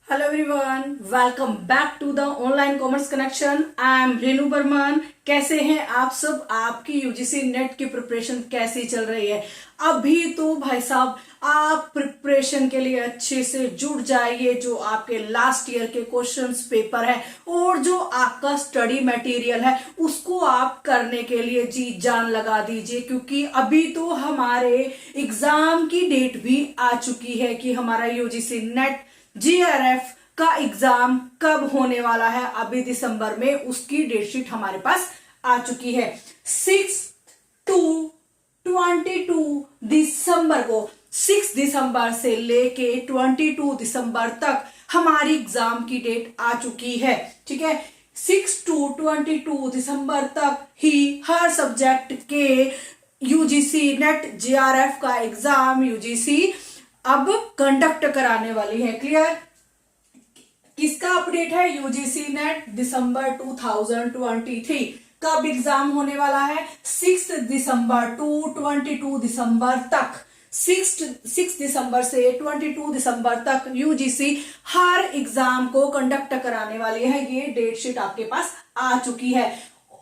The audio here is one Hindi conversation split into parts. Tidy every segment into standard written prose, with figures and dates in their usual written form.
Hello everyone, welcome back to the online commerce connection. I am Renu Barman. कैसे हैं आप सब? आपकी यूजीसी नेट की प्रिपरेशन कैसी चल रही है? अभी तो भाई साहब आप प्रिपरेशन के लिए अच्छे से जुट जाइए। जो आपके लास्ट ईयर के क्वेश्चंस पेपर है और जो आपका स्टडी मटेरियल है उसको आप करने के लिए जी जान लगा दीजिए, क्योंकि अभी तो हमारे एग्जाम की डेट भी आ चुकी है कि हमारा यूजीसी नेट जीआरएफ का एग्जाम कब होने वाला है। अभी दिसंबर में उसकी डेटशीट हमारे पास आ चुकी है। 6 टू 22 दिसंबर को, 6 दिसंबर से लेके 22 दिसंबर तक हमारी एग्जाम की डेट आ चुकी है। ठीक है, 6 टू 22 दिसंबर तक ही हर सब्जेक्ट के यूजीसी नेट जीआरएफ का एग्जाम यूजीसी अब कंडक्ट कराने वाली है। क्लियर? किसका अपडेट है? यूजीसी नेट दिसंबर 2023 कब एग्जाम होने वाला है? 6 दिसंबर टू 22 दिसंबर तक। 6 दिसंबर से 22 दिसंबर तक यूजीसी हर एग्जाम को कंडक्ट कराने वाली है। ये डेट शीट आपके पास आ चुकी है।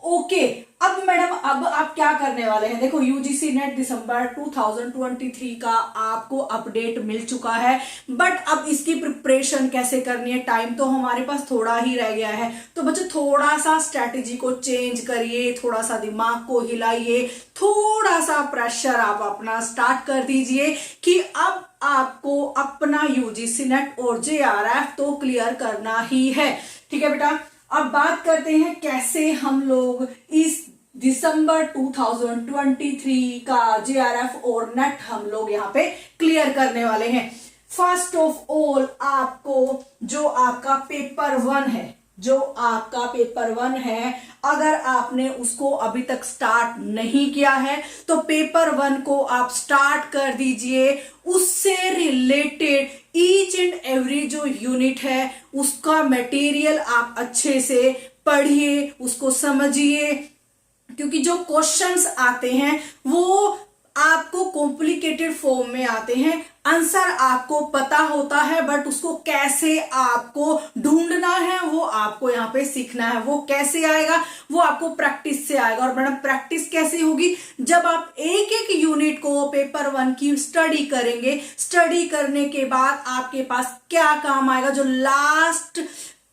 ओके, अब मैडम अब आप क्या करने वाले हैं? देखो, यूजीसी नेट दिसंबर 2023 का आपको अपडेट मिल चुका है, बट अब इसकी प्रिपरेशन कैसे करनी है? टाइम तो हमारे पास थोड़ा ही रह गया है, तो बच्चों थोड़ा सा स्ट्रैटेजी को चेंज करिए, थोड़ा सा दिमाग को हिलाइए, थोड़ा सा प्रेशर आप अपना स्टार्ट कर दीजिए कि अब आपको अपना यूजीसी नेट और जेआरएफ तो क्लियर करना ही है। ठीक है बेटा, अब बात करते हैं कैसे हम लोग इस दिसंबर 2023 का जेआरएफ और नेट हम लोग यहाँ पे क्लियर करने वाले हैं। फर्स्ट ऑफ ऑल आपको जो आपका पेपर वन है, अगर आपने उसको अभी तक स्टार्ट नहीं किया है तो पेपर वन को आप स्टार्ट कर दीजिए। उससे रिलेटेड ईच एंड एवरी जो यूनिट है उसका मटेरियल आप अच्छे से पढ़िए, उसको समझिए, क्योंकि जो क्वेश्चंस आते हैं वो आपको कॉम्प्लिकेटेड फॉर्म में आते हैं। आंसर आपको पता होता है, बट उसको कैसे आपको ढूंढना है वो आपको यहाँ पे सीखना है। वो कैसे आएगा? वो आपको प्रैक्टिस से आएगा। और मैडम प्रैक्टिस कैसे होगी? जब आप एक एक यूनिट को पेपर वन की स्टडी करेंगे। स्टडी करने के बाद आपके पास क्या काम आएगा? जो लास्ट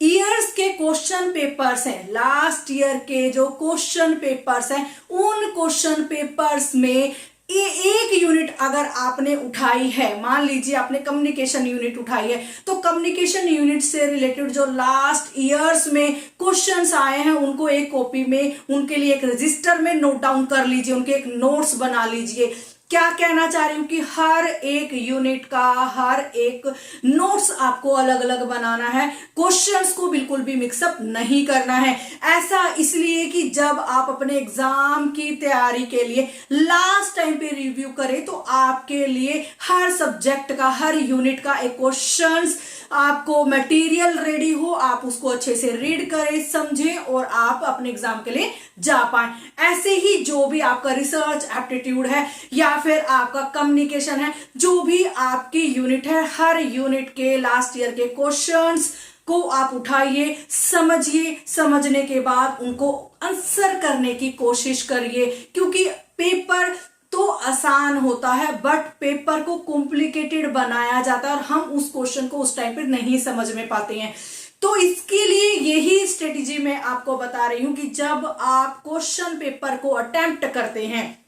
ईयर्स के क्वेश्चन पेपर्स हैं, लास्ट ईयर के जो क्वेश्चन पेपर्स हैं, उन क्वेश्चन पेपर्स में एक यूनिट अगर आपने उठाई है, मान लीजिए आपने कम्युनिकेशन यूनिट उठाई है, तो कम्युनिकेशन यूनिट से रिलेटेड जो लास्ट ईयर्स में क्वेश्चंस आए हैं उनको एक कॉपी में, उनके लिए एक रजिस्टर में नोट डाउन कर लीजिए, उनके एक नोट्स बना लीजिए। क्या कहना चाह रही हूं कि हर एक यूनिट का हर एक नोट्स आपको अलग अलग बनाना है, क्वेश्चंस को बिल्कुल भी मिक्सअप नहीं करना है। ऐसा इसलिए कि जब आप अपने एग्जाम की तैयारी के लिए लास्ट टाइम पे रिव्यू करें तो आपके लिए हर सब्जेक्ट का, हर यूनिट का एक क्वेश्चंस, आपको मटेरियल रेडी हो, आप उसको अच्छे से रीड करें, समझें और आप अपने एग्जाम के लिए जा पाए। ऐसे ही जो भी आपका रिसर्च एप्टीट्यूड है या फिर आपका कम्युनिकेशन है, जो भी आपकी यूनिट है, हर यूनिट के लास्ट ईयर के क्वेश्चंस को आप उठाइए, समझिए, समझने के बाद उनको आंसर करने की कोशिश करिए। क्योंकि पेपर तो आसान होता है, बट पेपर को कॉम्प्लिकेटेड बनाया जाता है और हम उस क्वेश्चन को उस टाइम पे नहीं समझ में पाते हैं। तो इसके लिए यही स्ट्रेटेजी मैं आपको बता रही हूं कि जब आप क्वेश्चन पेपर को अटेम्प्ट करते हैं,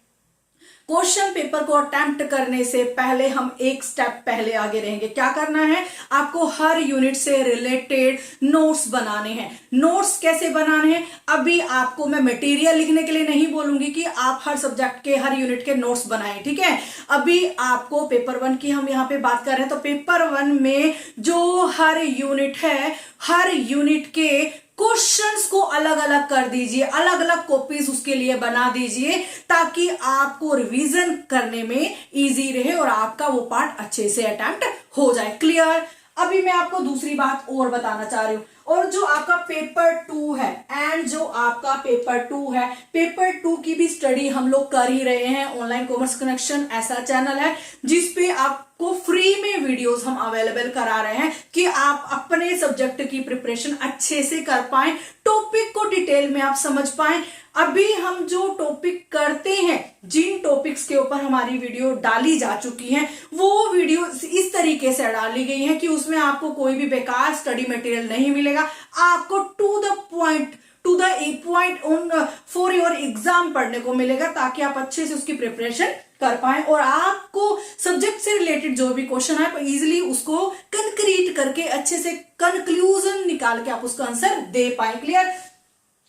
क्वेश्चन पेपर को अटेम्प्ट करने से पहले हम एक स्टेप पहले आगे रहेंगे। क्या करना है? आपको हर यूनिट से रिलेटेड नोट्स बनाने हैं। नोट्स कैसे बनाने हैं? अभी आपको मैं मटेरियल लिखने के लिए नहीं बोलूंगी कि आप हर सब्जेक्ट के हर यूनिट के नोट्स बनाएं, ठीक है? अभी आपको पेपर वन की हम यहाँ पे बात कर रहे हैं, तो पेपर वन में जो हर यूनिट है, हर यूनिट के क्वेश्चंस को अलग अलग कर दीजिए, अलग अलग कॉपीज उसके लिए बना दीजिए, ताकि आपको रिवीजन करने में इजी रहे और आपका वो पार्ट अच्छे से अटेम्प्ट हो जाए। क्लियर? अभी मैं आपको दूसरी बात और बताना चाह रही हूं। और जो आपका पेपर 2 है एंड जो आपका पेपर 2 है, पेपर 2 की भी स्टडी हम लोग कर ही रहे हैं। ऑनलाइन कॉमर्स कनेक्शन ऐसा चैनल है जिसपे आपको फ्री में वीडियोस हम अवेलेबल करा रहे हैं कि आप अपने सब्जेक्ट की प्रिपरेशन अच्छे से कर पाएं, टॉपिक को डिटेल में आप समझ पाएं। अभी हम जो टॉपिक करते हैं, जिन टॉपिक्स के ऊपर हमारी वीडियो डाली जा चुकी है, वो वीडियो इस तरीके से डाली गई है कि उसमें आपको कोई भी बेकार स्टडी मटेरियल नहीं मिलेगा। आपको to the point on for your exam पढ़ने को मिलेगा, ताकि आप अच्छे से उसकी प्रिपरेशन कर पाए और आपको सब्जेक्ट से रिलेटेड जो भी क्वेश्चन है इजीली उसको कंक्रीट करके अच्छे से कंक्लूजन निकाल के आप उसका आंसर दे पाए। Clear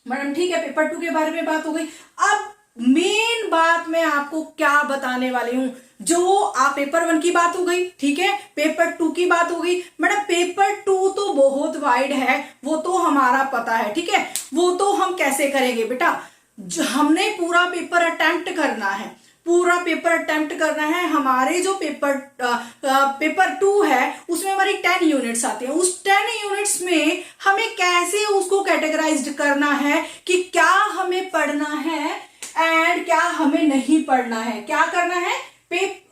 madam? ठीक है, पेपर 2 के बारे में बात हो गई। अब मेन बात मैं आपको क्या बताने वाली हूं, जो आप पेपर 1 की बात हो गई, ठीक है, पेपर 2 की बात हो गई। मैडम पेपर 2 तो बहुत वाइड है, वो तो हमारा पता है, ठीक है। वो तो हम कैसे करेंगे बेटा, हमने पूरा पेपर अटेम्प्ट करना है, पूरा पेपर अटेम्प्ट करना है। हमारे जो पेपर 2 है उसमें हमारी 10 यूनिट्स आती हैं। उस 10 यूनिट्स में हमें कैसे उसको कैटेगराइज्ड करना है कि क्या हमें पढ़ना है एंड क्या हमें नहीं पढ़ना है, क्या करना है,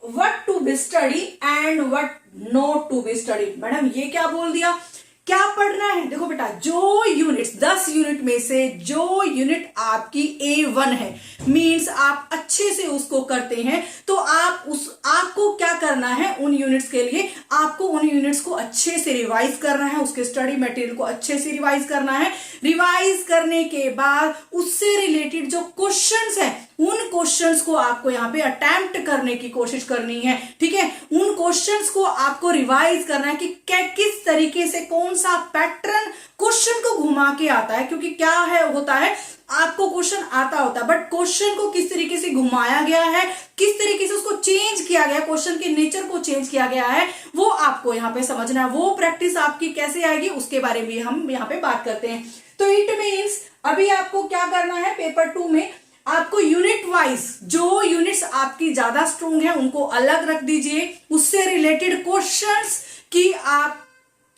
what to be study and what not to be study. Madam ये क्या बोल दिया, क्या पढ़ना है? देखो बेटा, जो यूनिट्स 10 यूनिट में से जो यूनिट आपकी A1 है, मींस आप अच्छे से उसको करते हैं, तो आपको क्या करना है, उन यूनिट्स के लिए आपको उन यूनिट्स को अच्छे से रिवाइज करना है, उसके स्टडी मटेरियल को अच्छे से रिवाइज करना है। रिवाइज करने के बाद उससे रिलेटेड जो क्वेश्चंस हैं, उन क्वेश्चंस को आपको यहाँ पे अटेम्प्ट करने की कोशिश करनी है, ठीक है। उन क्वेश्चंस को आपको रिवाइज करना है कि किस तरीके से, कौन सा पैटर्न क्वेश्चन को घुमा के आता है, क्योंकि क्या है होता है, आपको क्वेश्चन आता होता है बट क्वेश्चन को किस तरीके से घुमाया गया है, किस तरीके से उसको चेंज किया गया, क्वेश्चन के नेचर को चेंज किया गया है, वो आपको यहाँ पे समझना है। वो प्रैक्टिस आपकी कैसे आएगी उसके बारे में हम यहाँ पे बात करते हैं। तो इट मीन्स अभी आपको क्या करना है, पेपर 2 में आपको यूनिट वाइज जो यूनिट्स आपकी ज्यादा स्ट्रोंग है उनको अलग रख दीजिए, उससे रिलेटेड क्वेश्चंस की आप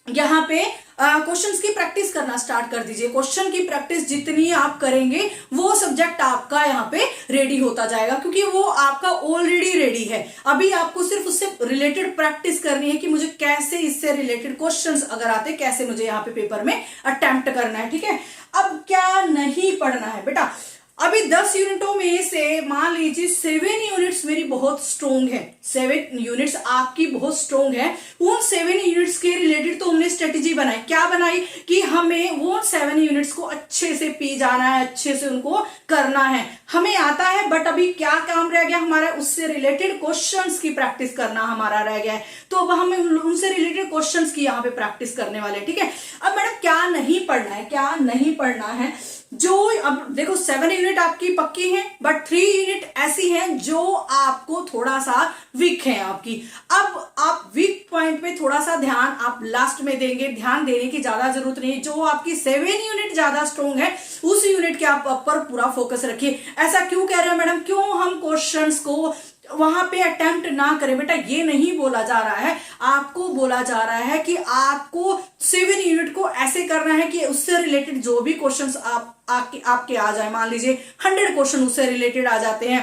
यहाँ पे क्वेश्चंस की प्रैक्टिस करना स्टार्ट कर दीजिए। क्वेश्चन की प्रैक्टिस जितनी आप करेंगे वो सब्जेक्ट आपका यहाँ पे रेडी होता जाएगा, क्योंकि वो आपका ऑलरेडी रेडी है। अभी आपको सिर्फ उससे रिलेटेड प्रैक्टिस करनी है कि मुझे कैसे इससे रिलेटेड क्वेश्चंस अगर आते, कैसे मुझे यहाँ पे पेपर में अटेम्प्ट करना है, ठीक है। अब क्या नहीं पढ़ना है बेटा, अभी 10 यूनिटों में से मान लीजिए 7 यूनिट्स मेरी बहुत स्ट्रोंग है, 7 यूनिट्स आपकी बहुत स्ट्रोंग है। उन 7 यूनिट्स के रिलेटेड तो हमने स्ट्रेटेजी बनाई, क्या बनाई कि हमें वो 7 यूनिट्स को अच्छे से पी जाना है, अच्छे से उनको करना है। हमें आता है बट अभी क्या काम रह गया हमारा, उससे रिलेटेड क्वेश्चंस की प्रैक्टिस करना हमारा रह गया है। तो अब हम उनसे रिलेटेड क्वेश्चंस की यहाँ पे प्रैक्टिस करने वाले हैं, ठीक है। अब मैडम क्या नहीं पढ़ना है, क्या नहीं पढ़ना है, जो अब देखो 7 यूनिट आपकी पक्की हैं बट 3 यूनिट ऐसी हैं जो आपको थोड़ा सा वीक है आपकी। अब आप वीक पॉइंट पे थोड़ा सा ध्यान आप लास्ट में देंगे, ध्यान देने की ज्यादा जरूरत नहीं है। जो आपकी 7 यूनिट ज्यादा स्ट्रोंग है उस यूनिट के आप पर पूरा फोकस रखिए। ऐसा क्यों कह रहे हैं मैडम, क्यों हम क्वेश्चंस को वहां पे अटेम्प्ट ना करें बेटा, ये नहीं बोला जा रहा है, आपको बोला जा रहा है कि आपको 7 यूनिट को ऐसे करना है कि उससे रिलेटेड जो भी क्वेश्चंस आपके आ जाए, मान लीजिए 100 क्वेश्चन उससे रिलेटेड आ जाते हैं,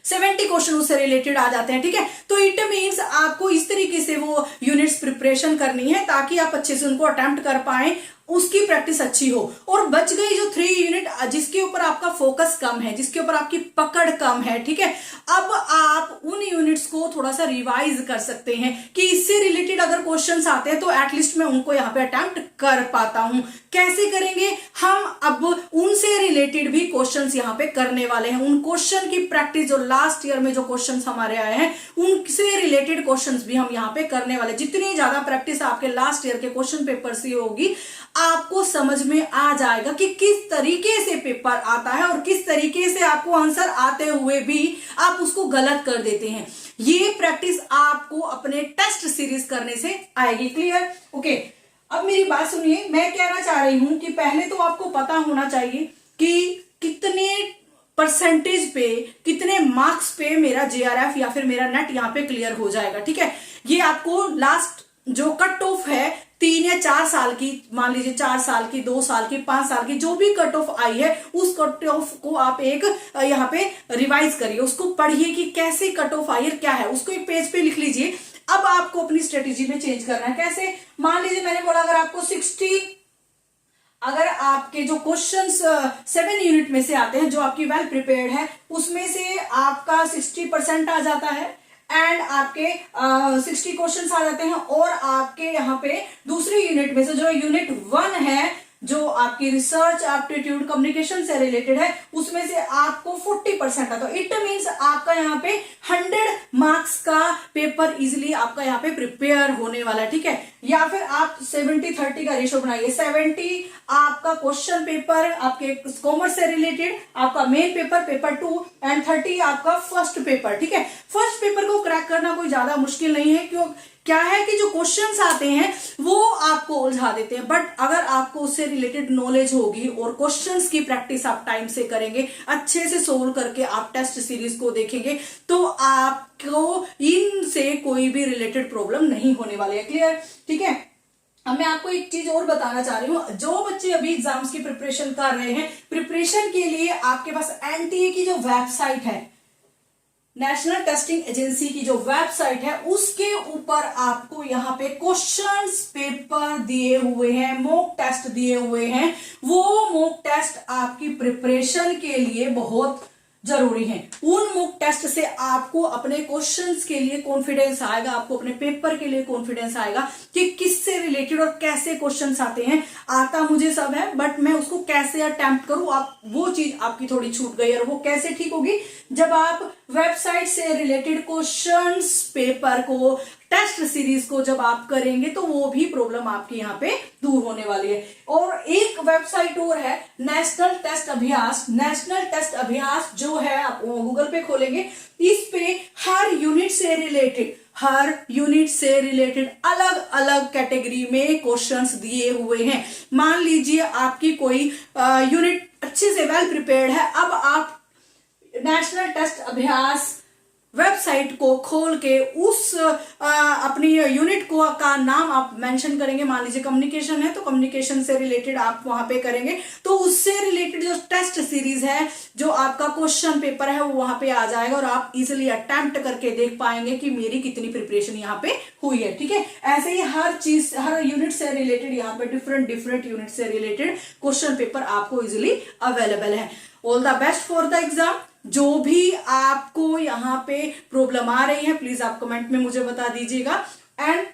70 क्वेश्चन उससे रिलेटेड आ जाते हैं, ठीक है। तो इट मीन्स आपको इस तरीके से वो यूनिट्स प्रिपरेशन करनी है ताकि आप अच्छे से उनको अटेम्प्ट कर पाए, उसकी प्रैक्टिस अच्छी हो। और बच गई जो 3 यूनिट जिसके ऊपर आपका फोकस कम है, जिसके ऊपर आपकी पकड़ कम है, ठीक है। अब आप उन यूनिट्स को थोड़ा सा रिवाइज कर सकते हैं कि इससे रिलेटेड अगर क्वेश्चंस आते हैं तो एटलीस्ट मैं उनको यहाँ पे अटेम्प्ट कर पाता हूं। कैसे करेंगे हम, अब उनसे रिलेटेड भी क्वेश्चंस यहाँ पे करने वाले हैं। उन क्वेश्चन की प्रैक्टिस जो लास्ट ईयर में जो क्वेश्चंस हमारे आए हैं उनसे रिलेटेड क्वेश्चंस भी हम यहाँ पे करने वाले। जितनी ज्यादा प्रैक्टिस आपके लास्ट ईयर के क्वेश्चन पेपर से होगी, आपको समझ में आ जाएगा कि किस तरीके से पेपर आता है और किस तरीके से आपको आंसर आते हुए भी आप उसको गलत कर देते हैं। ये प्रैक्टिस आपको अपने टेस्ट सीरीज करने से आएगी। क्लियर? ओके। अब मेरी बात सुनिए, मैं कहना चाह रही हूं कि पहले तो आपको पता होना चाहिए कि कितने परसेंटेज पे, कितने मार्क्स पे मेरा JRF या फिर मेरा नेट यहाँ पे क्लियर हो जाएगा, ठीक है। ये आपको लास्ट जो कट ऑफ है 3 है 4 साल की, मान लीजिए 4 साल की, 2 साल की, 5 साल की, जो भी कट ऑफ आई है उस कट ऑफ को आप एक यहाँ पे रिवाइज करिए, उसको पढ़िए कि कैसे कट ऑफ आई है, क्या है, उसको एक पेज पे लिख लीजिए। अब आपको अपनी स्ट्रेटेजी में चेंज करना है। कैसे? मान लीजिए मैंने बोला अगर आपको 60, अगर आपके जो क्वेश्चंस 7 यूनिट में से आते हैं, जो आपकी वेल प्रिपेयर्ड है, उसमें से आपका 60% आ जाता है एंड आपके 60 क्वेश्चंस आ जाते हैं, और आपके यहाँ पे दूसरी यूनिट में से जो यूनिट 1 है, जो आपकी रिसर्च एप्टीट्यूड कम्युनिकेशन से रिलेटेड है, उसमें से आपको 40% आता है। इट मीन्स आपका यहाँ पे 100 मार्क्स का पेपर इजिली आपका यहाँ पे प्रिपेयर होने वाला है, ठीक है। या फिर आप 70-30 का रेशो बनाइए, 70 आपका क्वेश्चन पेपर आपके कॉमर्स से रिलेटेड, आपका मेन पेपर, पेपर 2, एंड 30 आपका फर्स्ट पेपर, ठीक है। फर्स्ट पेपर को क्रैक करना कोई ज्यादा मुश्किल नहीं है, क्यों, क्या है कि जो क्वेश्चंस आते हैं वो आपको उलझा देते हैं, बट अगर आपको उससे रिलेटेड नॉलेज होगी और क्वेश्चंस की प्रैक्टिस आप टाइम से करेंगे, अच्छे से सोल्व करके आप टेस्ट सीरीज को देखेंगे, तो आपको इनसे कोई भी रिलेटेड प्रॉब्लम नहीं होने वाली है। क्लियर? ठीक है। अब मैं आपको एक चीज और बताना चाह रही हूँ, जो बच्चे अभी एग्जाम्स की प्रिपरेशन कर रहे हैं, प्रिपरेशन के लिए आपके पास एनटीए की जो वेबसाइट है, नेशनल टेस्टिंग एजेंसी की जो वेबसाइट है, उसके ऊपर आपको यहाँ पे क्वेश्चंस पेपर दिए हुए हैं, मॉक टेस्ट दिए हुए हैं। वो मॉक टेस्ट आपकी प्रिपरेशन के लिए बहुत जरूरी है। उन मॉक टेस्ट से आपको अपने क्वेश्चंस के लिए कॉन्फिडेंस आएगा, आपको अपने पेपर के लिए कॉन्फिडेंस आएगा कि किससे रिलेटेड और कैसे क्वेश्चंस आते हैं। आता मुझे सब है, बट मैं उसको कैसे अटेम्प्ट करूं, आप वो चीज आपकी थोड़ी छूट गई, और वो कैसे ठीक होगी, जब आप वेबसाइट से रिलेटेड क्वेश्चंस पेपर को, टेस्ट सीरीज को जब आप करेंगे, तो वो भी प्रॉब्लम आपकी यहाँ पे दूर होने वाली है। और एक वेबसाइट और है, नेशनल टेस्ट अभ्यास। नेशनल टेस्ट अभ्यास जो है, आप गूगल पे खोलेंगे, इस पे हर यूनिट से रिलेटेड अलग अलग कैटेगरी में क्वेश्चंस दिए हुए हैं। मान लीजिए आपकी कोई यूनिट अच्छे से वेल प्रिपेयर्ड है, अब आप नेशनल टेस्ट अभ्यास वेबसाइट को खोल के उस अपनी यूनिट को का नाम आप मेंशन करेंगे। मान लीजिए कम्युनिकेशन है, तो कम्युनिकेशन से रिलेटेड आप वहां पे करेंगे, तो उससे रिलेटेड जो टेस्ट सीरीज है, जो आपका क्वेश्चन पेपर है, वो वहां पे आ जाएगा, और आप इजिली अटेम्प्ट करके देख पाएंगे कि मेरी कितनी प्रिपरेशन यहाँ पे हुई है, ठीक है। ऐसे ही हर चीज, हर यूनिट से रिलेटेड यहाँ पे डिफरेंट यूनिट से रिलेटेड क्वेश्चन पेपर आपको इजिली अवेलेबल है। All the best for the exam. जो भी आपको यहाँ पे प्रॉब्लम आ रही है, प्लीज आप कमेंट में मुझे बता दीजिएगा। एंड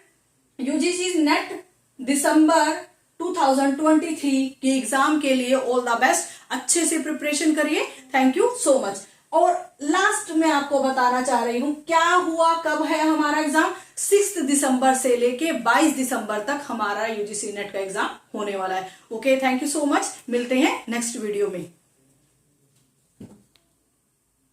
यूजीसी नेट दिसंबर 2023 के एग्जाम के लिए ऑल द बेस्ट, अच्छे से प्रिपरेशन करिए। Thank you so much. और लास्ट में आपको बताना चाह रही हूं, क्या हुआ, कब है हमारा एग्जाम, 6 दिसंबर से लेके 22 दिसंबर तक हमारा यूजीसी नेट का एग्जाम होने वाला है। Okay, thank you so much, मिलते हैं नेक्स्ट वीडियो में।